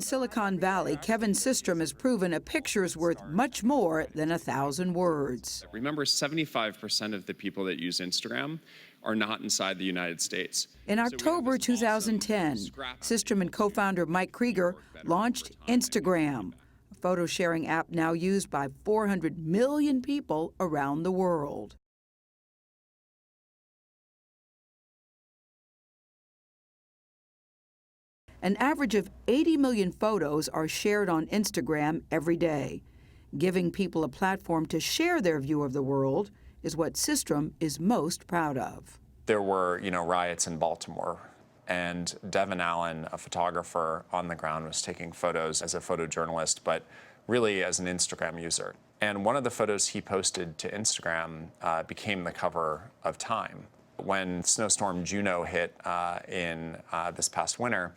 Silicon Valley, Kevin Systrom has proven a picture's worth much more than 1,000 words. Remember, 75% of the people that use Instagram are not inside the United States. In October 2010, Systrom and co-founder Mike Krieger launched Instagram, a photo-sharing app now used by 400 million people around the world. An average of 80 million photos are shared on Instagram every day. Giving people a platform to share their view of the world is what Systrom is most proud of. There were, riots in Baltimore, and Devin Allen, a photographer on the ground, was taking photos as a photojournalist, but really as an Instagram user. And one of the photos he posted to Instagram became the cover of Time. When Snowstorm Juno hit in this past winter,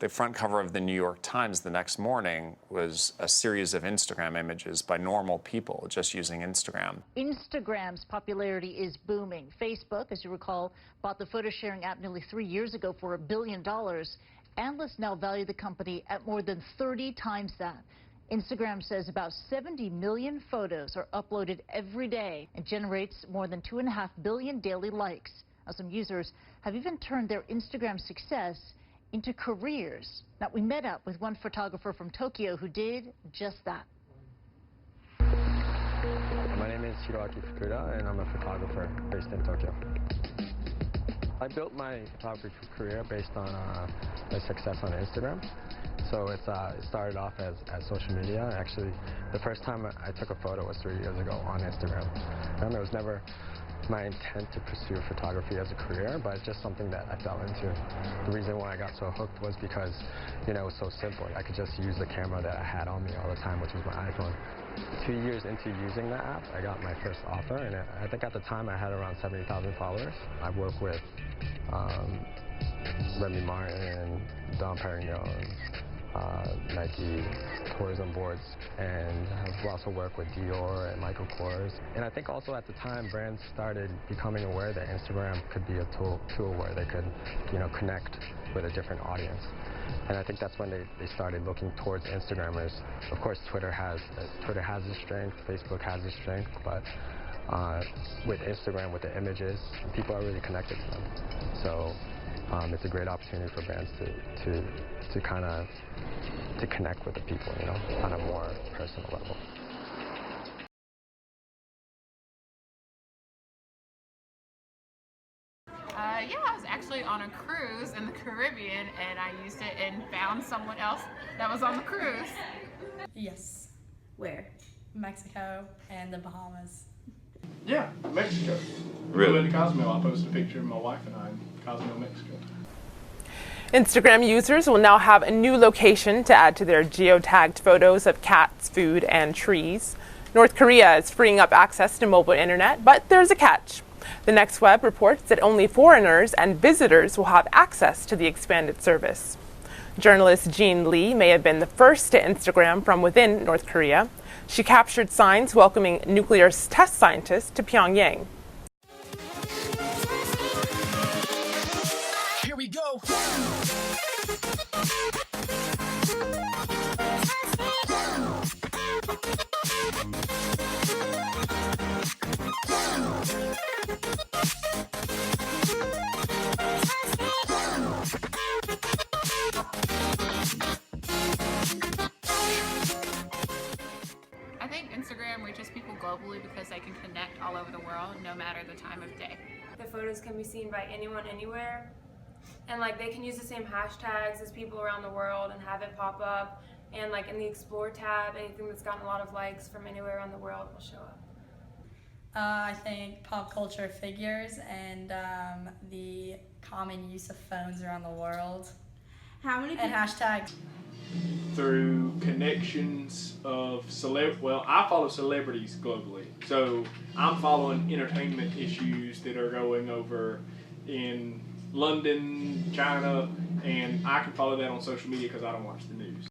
the front cover of the New York Times the next morning was a series of Instagram images by normal people just using Instagram. Instagram's popularity is booming. Facebook, as you recall, bought the photo-sharing app nearly 3 years ago for $1 billion. Analysts now value the company at more than 30 times that. Instagram says about 70 million photos are uploaded every day and generates more than 2.5 billion daily likes. Now, some users have even turned their Instagram success into careers. Now, we met up with one photographer from Tokyo who did just that. My name is Hiroaki Fukuda, and I'm a photographer based in Tokyo. I built my photography career based on my success on Instagram. So it started off as social media. Actually, the first time I took a photo was 3 years ago on Instagram. And it was never my intent to pursue photography as a career, but just something that I fell into. The reason why I got so hooked was because, it was so simple. I could just use the camera that I had on me all the time, which was my iPhone. 2 years into using the app, I got my first offer, and I think at the time I had around 70,000 followers. I worked with Remy Martin, Dom Perignon, Nike tourism boards, and I've also worked with Dior and Michael Kors. And I think also at the time brands started becoming aware that Instagram could be a tool where they could, connect with a different audience. And I think that's when they started looking towards Instagrammers. Of course, Twitter has its strength, Facebook has its strength, but with Instagram, with the images, people are really connected to them. So it's a great opportunity for brands to kind of connect with the people, on a more personal level. Yeah, I was actually on a cruise in the Caribbean, and I used it and found someone else that was on the cruise. Yes. Where? Mexico and the Bahamas. Yeah, Mexico. Really? In Cozumel, I posted a picture of my wife and I in Cozumel, Mexico. Instagram users will now have a new location to add to their geotagged photos of cats, food, and trees. North Korea is freeing up access to mobile internet, but there's a catch. The Next Web reports that only foreigners and visitors will have access to the expanded service. Journalist Jean Lee may have been the first to Instagram from within North Korea. She captured signs welcoming nuclear test scientists to Pyongyang. Here we go. I think Instagram reaches people globally because they can connect all over the world, no matter the time of day. The photos can be seen by anyone, anywhere, and they can use the same hashtags as people around the world and have it pop up. And in the Explore tab, anything that's gotten a lot of likes from anywhere around the world will show up. I think pop culture figures and the common use of phones around the world. How many and hashtags? Through connections of I follow celebrities globally. So I'm following entertainment issues that are going over in London, China, and I can follow that on social media because I don't watch the news.